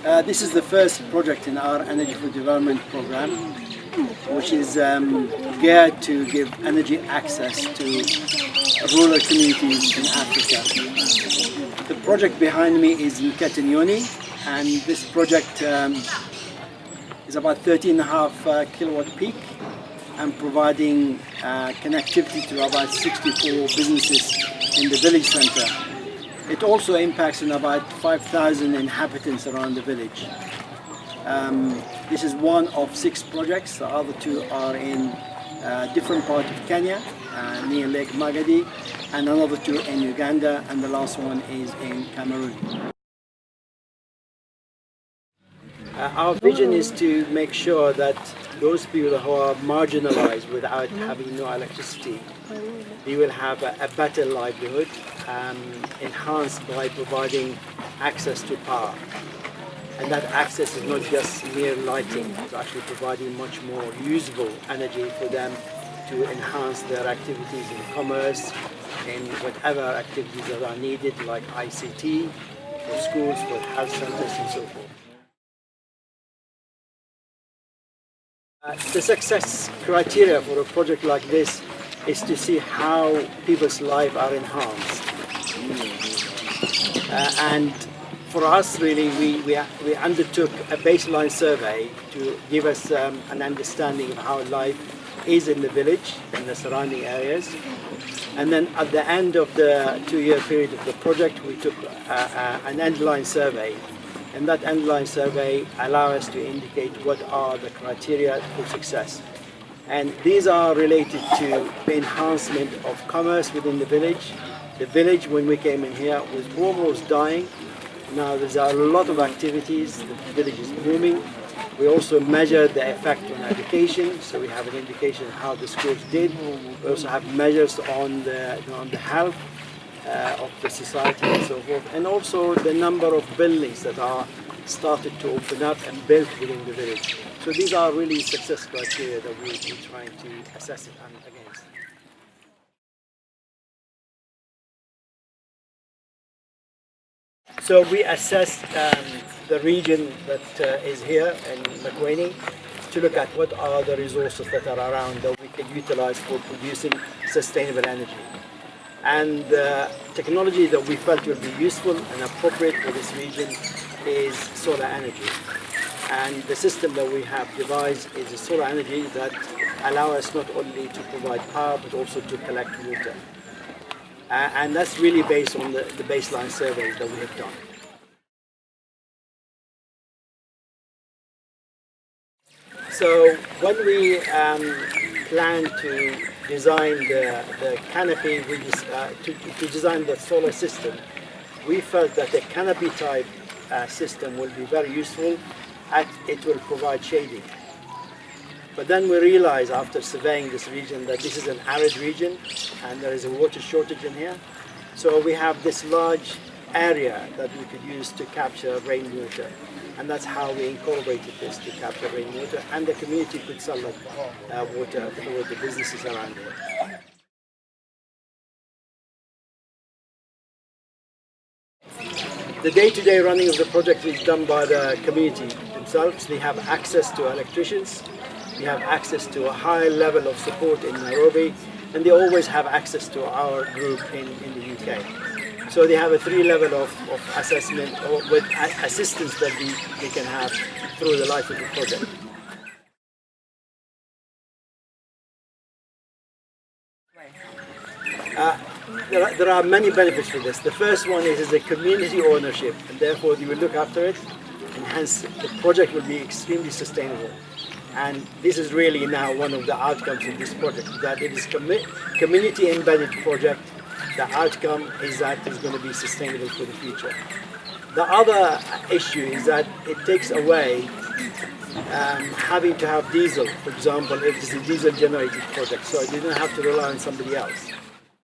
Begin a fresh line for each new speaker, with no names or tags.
This is the first project in our Energy for Development program, which is geared to give energy access to rural communities in Africa. The project behind me is in Kitonyoni, and this project is about 13.5 kilowatt peak and providing connectivity to about 64 businesses in the village center. It also impacts on about 5,000 inhabitants around the village. This is one of 6 projects. The other 2 are in different parts of Kenya, near Lake Magadi, and another 2 in Uganda, and the last one is in Cameroon. Our vision is to make sure that those people who are marginalized without having no electricity, they will have a better livelihood, enhanced by providing access to power. And that access is not just mere lighting, it's actually providing much more usable energy for them to enhance their activities in commerce, in whatever activities that are needed, like ICT, for schools, for health centers, and so forth. The success criteria for a project like this is to see how people's lives are enhanced. And for us, really, we undertook a baseline survey to give us an understanding of how life is in the village and the surrounding areas. And then at the end of the 2-year period of the project, we took an end-line survey. And that end-line survey allows us to indicate what are the criteria for success. And these are related to the enhancement of commerce within the village. The village, when we came in here, was almost dying. Now there's a lot of activities, the village is booming. We also measured the effect on education, so we have an indication of how the schools did. We also have measures on the health of the society and so forth, and also the number of buildings that are started to open up and built within the village. So these are really success criteria that we're trying to assess it against. So we assessed the region that is here in Makueni to look at what are the resources that are around that we can utilize for producing sustainable energy. And the technology that we felt would be useful and appropriate for this region is solar energy. And the system that we have devised is a solar energy that allows us not only to provide power but also to collect water. And that's really based on the baseline surveys that we have done. So when we plan to design the canopy, to design the solar system, we felt that a canopy type system will be very useful as it will provide shading. But then we realized after surveying this region that this is an arid region and there is a water shortage in here. So we have this large area that we could use to capture rainwater. And that's how we incorporated this to capture rainwater, and the community could sell that water for the businesses around here. The day-to-day running of the project is done by the community themselves. They have access to electricians, they have access to a high level of support in Nairobi, and they always have access to our group in the UK. So they have a 3-level of assessment or with assistance that they can have through the life of the project. There are many benefits for this. The first one is a community ownership, and therefore they will look after it, and hence the project will be extremely sustainable. And this is really now one of the outcomes of this project, that it is community embedded project. The outcome is that it's going to be sustainable for the future. The other issue is that it takes away having to have diesel, for example, if it's a diesel generated project, so you don't have to rely on somebody else.